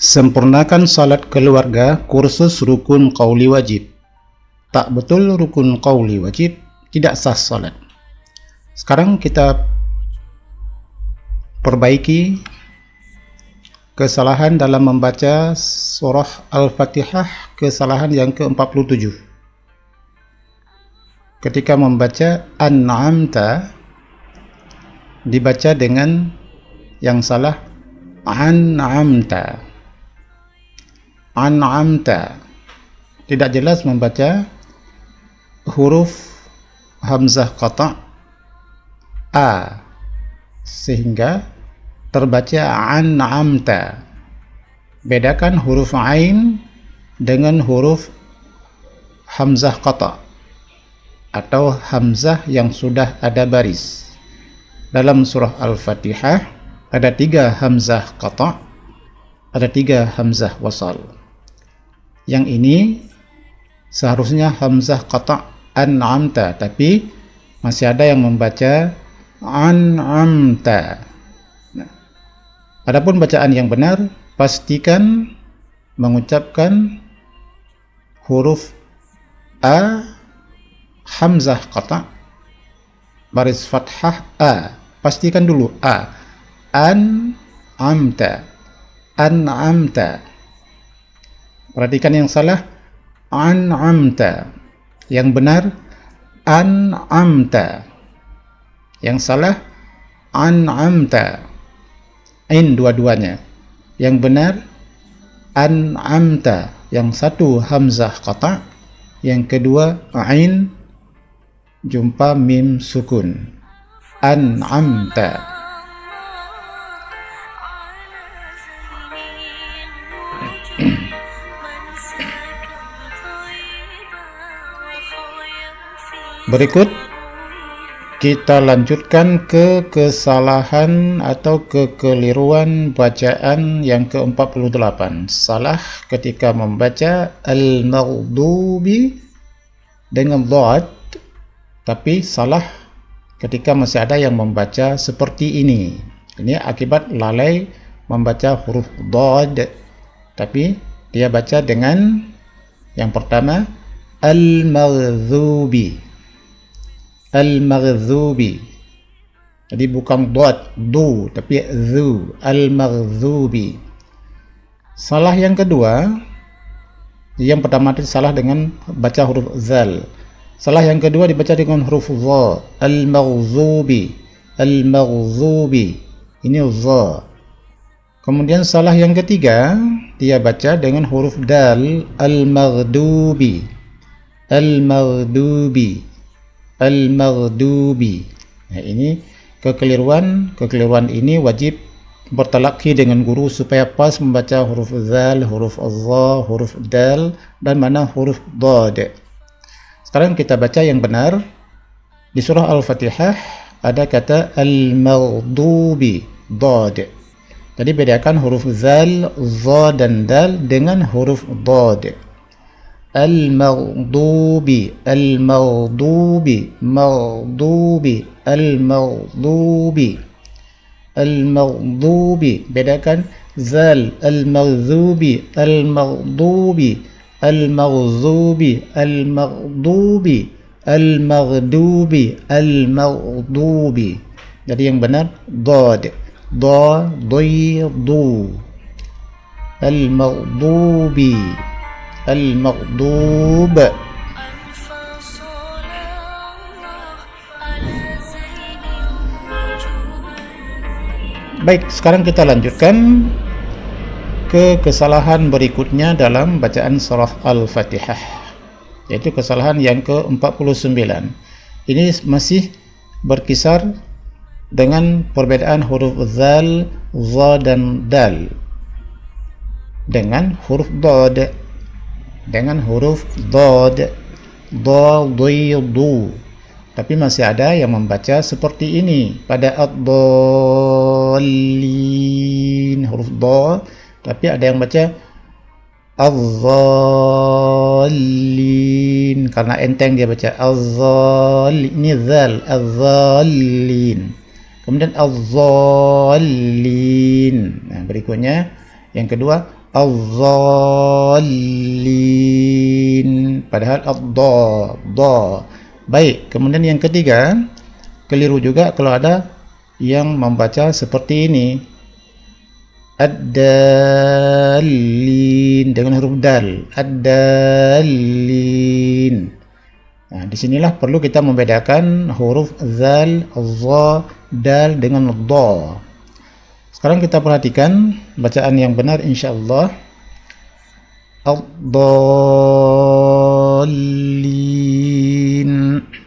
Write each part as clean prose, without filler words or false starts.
Sempurnakan salat keluarga kursus rukun qauli wajib. Tak betul rukun qauli wajib, tidak sah salat. Sekarang kita perbaiki kesalahan dalam membaca surah Al-Fatihah, kesalahan yang ke-47. Ketika membaca An'amta dibaca dengan yang salah An'amta. An'amta. Tidak jelas membaca huruf hamzah qata' a, sehingga terbaca an'amta. Bedakan huruf ain dengan huruf hamzah qata' atau hamzah yang sudah ada baris. Dalam surah Al-Fatihah ada 3 hamzah qata', ada 3 hamzah wasal. Yang ini seharusnya hamzah qata' an'amta, tapi masih ada yang membaca an'amta. Nah, adapun bacaan yang benar, pastikan mengucapkan huruf a hamzah qata' baris fathah a. Pastikan dulu a. An'amta. An'amta. Perhatikan yang salah an'amta. Yang benar an'amta. Yang salah an'amta. Ain dua-duanya. Yang benar an'amta. Yang satu hamzah qata', yang kedua ain jumpa mim sukun. An'amta. Berikut kita lanjutkan ke kesalahan atau kekeliruan bacaan yang ke-48. Salah ketika membaca al-maghdubi dengan dhad, tapi salah ketika masih ada yang membaca seperti ini. Ini akibat lalai membaca huruf dhad, tapi dia baca dengan yang pertama al-maghdubi. Al-maghdubi. Jadi bukan dot, du, tapi zu. Al-maghdubi. Salah yang kedua, yang pertama tadi salah dengan baca huruf zal. Salah yang kedua dibaca dengan huruf za. Al-maghdubi. Al-maghdubi. Ini za. Kemudian salah yang ketiga, dia baca dengan huruf dal. Al-maghdubi. Al-maghdubi. Al-maghdubi. Nah, ini kekeliruan ini wajib bertalaqi dengan guru supaya pas membaca huruf zal, huruf za, huruf dal, dan mana huruf dad. Sekarang kita baca yang benar. Di surah Al-Fatihah ada kata al-maghdubi, dad. Jadi bedakan huruf zal, za, dan dal dengan huruf dad. Al-maghdubi, al-maghdubi, maghdubi, al-maghdubi, al-maghdubi. Bedakan zal, al-maghdubi, al-maghdubi, al-maghdubi, al-maghdubi, al-maghdubi, al-maghdubi. Jadi yang benar dad, da, di, du. Al-maghdubi, al-maghdub. Baik, sekarang kita lanjutkan ke kesalahan berikutnya dalam bacaan surah Al-Fatihah, yaitu kesalahan yang ke-49. Ini masih berkisar dengan perbedaan huruf zal, za, dan dal dengan huruf dad. Dengan huruf dad, da, di, du. Tapi masih ada yang membaca seperti ini pada ad-dallin, huruf da, tapi ada yang baca az-zallin karena enteng dia baca az-zallin. Ini zal, az-zallin. Kemudian az-zallin. Nah, berikutnya yang kedua Al-Dhalin. Padahal ad-dha. Baik, kemudian yang ketiga, keliru juga kalau ada yang membaca seperti ini. Ad-Dallin dengan huruf dal. Ad-Dallin. Nah, disinilah perlu kita membedakan huruf zal, dha, dal dengan dha. Sekarang kita perhatikan bacaan yang benar insyaallah. Ad-Dallin.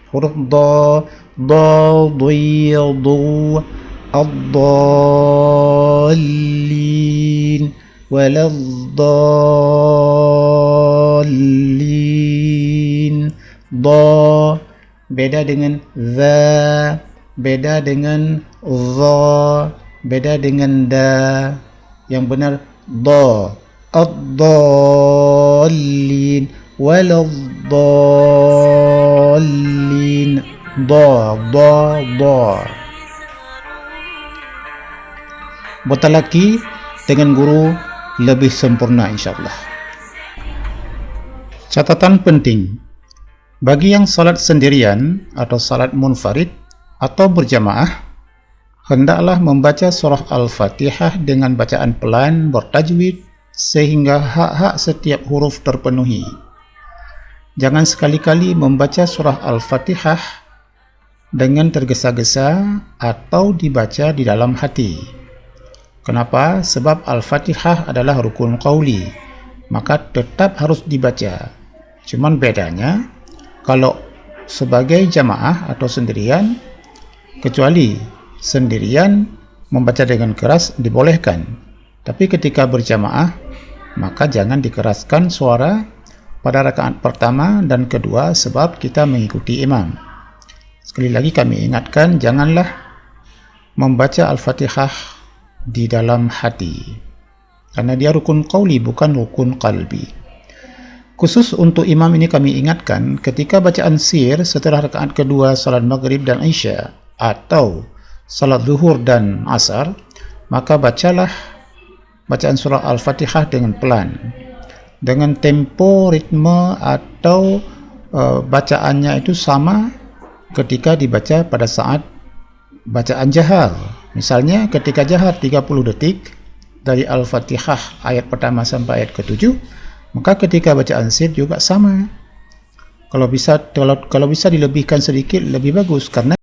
Huruf dha, du, ad-dallin, waladdallin. Dha beda dengan za, beda dengan dha, beda dengan da. Yang benar dha, ad-dallin, waladdallin. Dha. Bertalaki dengan guru lebih sempurna insyaallah. Catatan penting, bagi yang salat sendirian atau salat munfarid atau berjamaah, hendaklah membaca surah Al-Fatihah dengan bacaan pelan bertajwid sehingga hak-hak setiap huruf terpenuhi. Jangan sekali-kali membaca surah Al-Fatihah dengan tergesa-gesa atau dibaca di dalam hati. Kenapa? Sebab Al-Fatihah adalah rukun qauli, maka tetap harus dibaca. Cuman bedanya, kalau sebagai jamaah atau sendirian, kecuali sendirian membaca dengan keras dibolehkan. Tapi ketika berjamaah, maka jangan dikeraskan suara pada rakaat pertama dan kedua sebab kita mengikuti imam. Sekali lagi kami ingatkan, janganlah membaca Al-Fatihah di dalam hati, karena dia rukun qauli bukan rukun qalbi. Khusus untuk imam ini kami ingatkan, ketika bacaan sir setelah rakaat kedua salat maghrib dan isya atau salat zuhur dan asar, maka bacalah bacaan surah Al-Fatihah dengan pelan, dengan tempo ritme atau bacaannya itu sama ketika dibaca pada saat bacaan jahar. Misalnya ketika jahar 30 detik dari Al-Fatihah ayat pertama sampai ayat ke-7, maka ketika bacaan sir juga sama. Kalau bisa dilebihkan sedikit lebih bagus, karena